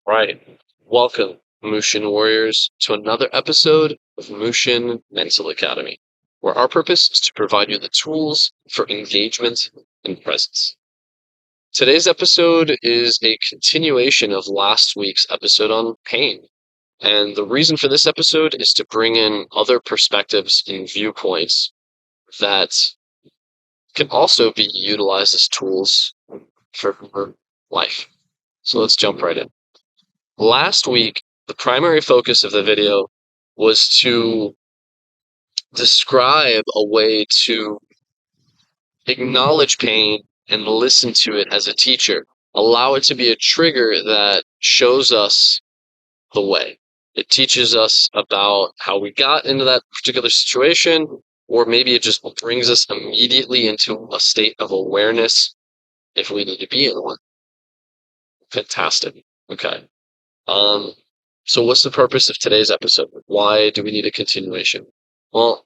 Right. Welcome, Mushin Warriors, to another episode of Mushin Mental Academy, where our purpose is to provide you the tools for engagement and presence. Today's episode is a continuation of last week's episode on pain. And the reason for this episode is to bring in other perspectives and viewpoints that can also be utilized as tools for life. So let's jump right in. Last week, the primary focus of the video was to describe a way to acknowledge pain and listen to it as a teacher. Allow it to be a trigger that shows us the way. It teaches us about how we got into that particular situation, or maybe it just brings us immediately into a state of awareness if we need to be in one. Fantastic. Okay. Um, so what's the purpose of today's episode? Why do we need a continuation? Well,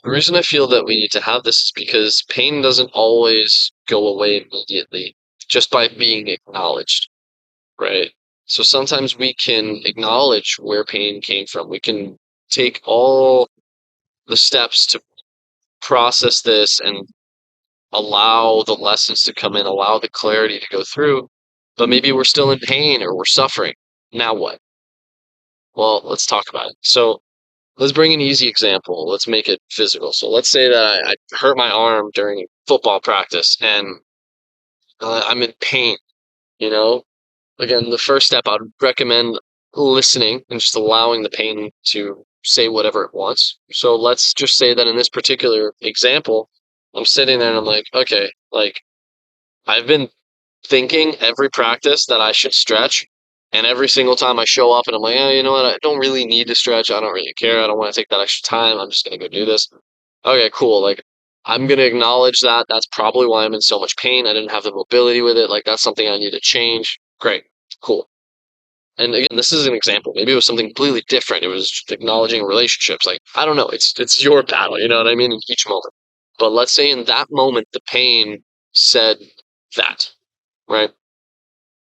the reason I feel that we need to have this is because pain doesn't always go away immediately just by being acknowledged, right? So sometimes we can acknowledge where pain came from. We can take all the steps to process this and allow the lessons to come in, allow the clarity to go through, but maybe we're still in pain or we're suffering. Now what? Well, let's talk about it. So let's bring an easy example. Let's make it physical. So let's say that I hurt my arm during football practice and I'm in pain, you know? Again, the first step I'd recommend listening and just allowing the pain to say whatever it wants. So let's just say that in this particular example, I'm sitting there and I'm like, okay, like I've been thinking every practice that I should stretch. And every single time I show up and I'm like, you know what? I don't really need to stretch. I don't really care. I don't want to take that extra time. I'm just going to go do this. Okay, cool. Like, I'm going to acknowledge that. That's probably why I'm in so much pain. I didn't have the mobility with it. Like, that's something I need to change. Great. Cool. And again, this is an example. Maybe it was something completely different. It was just acknowledging relationships. Like, I don't know. It's your battle. You know what I mean? In each moment. But let's say in that moment, the pain said that, right?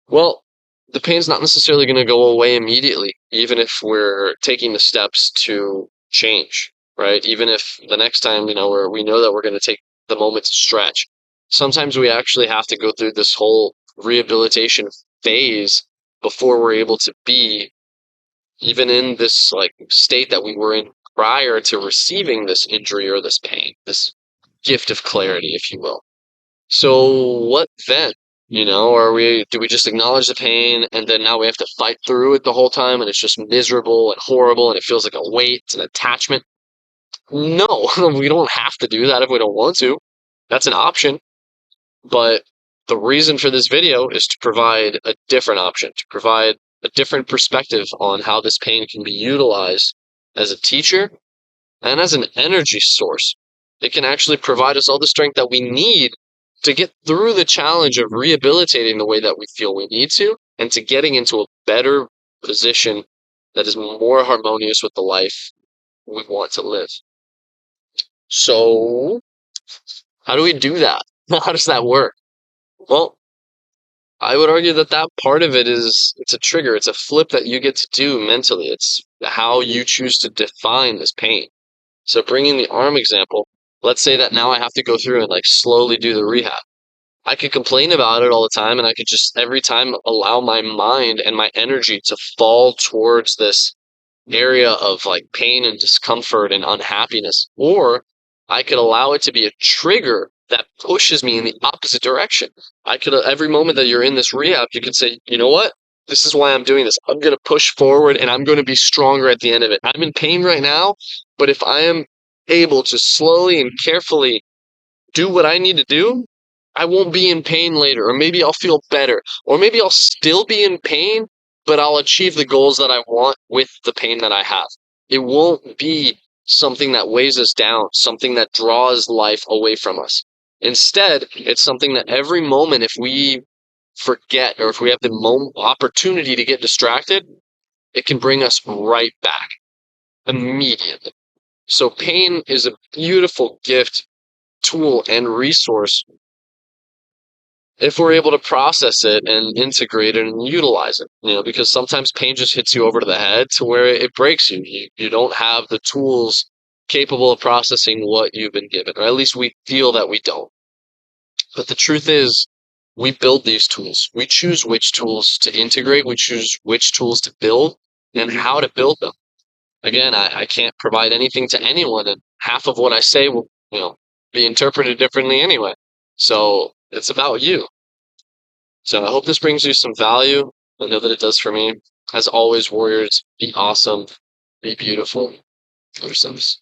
Well, the pain's not necessarily going to go away immediately, even if we're taking the steps to change, right? Even if the next time, we know that we're going to take the moment to stretch. Sometimes we actually have to go through this whole rehabilitation phase before we're able to be even in this like state that we were in prior to receiving this injury or this pain, this gift of clarity, if you will. So what then? Do we just acknowledge the pain and then now we have to fight through it the whole time and it's just miserable and horrible and it feels like a weight, it's an attachment? No, we don't have to do that if we don't want to. That's an option. But the reason for this video is to provide a different option, to provide a different perspective on how this pain can be utilized as a teacher and as an energy source. It can actually provide us all the strength that we need to get through the challenge of rehabilitating the way that we feel we need to, and to getting into a better position that is more harmonious with the life we want to live. So, how do we do that? How does that work? Well, I would argue that that part of it's a trigger. It's a flip that you get to do mentally. It's how you choose to define this pain. So bringing the arm example, let's say that now I have to go through and like slowly do the rehab. I could complain about it all the time and I could just every time allow my mind and my energy to fall towards this area of like pain and discomfort and unhappiness. Or I could allow it to be a trigger that pushes me in the opposite direction. I could, every moment that you're in this rehab, you could say, you know what? This is why I'm doing this. I'm going to push forward and I'm going to be stronger at the end of it. I'm in pain right now, but if I am able to slowly and carefully do what I need to do, I won't be in pain later, or maybe I'll feel better, or maybe I'll still be in pain, but I'll achieve the goals that I want with the pain that I have. It won't be something that weighs us down, something that draws life away from us. Instead, it's something that every moment, if we forget or if we have the opportunity to get distracted, it can bring us right back immediately. So pain is a beautiful gift, tool, and resource if we're able to process it and integrate it and utilize it, because sometimes pain just hits you over the head to where it breaks you. You don't have the tools capable of processing what you've been given, or at least we feel that we don't. But the truth is, we build these tools. We choose which tools to integrate. We choose which tools to build and how to build them. Again, I can't provide anything to anyone, and half of what I say will, be interpreted differently anyway. So it's about you. So I hope this brings you some value. I know that it does for me. As always, warriors, be awesome, be beautiful yourselves.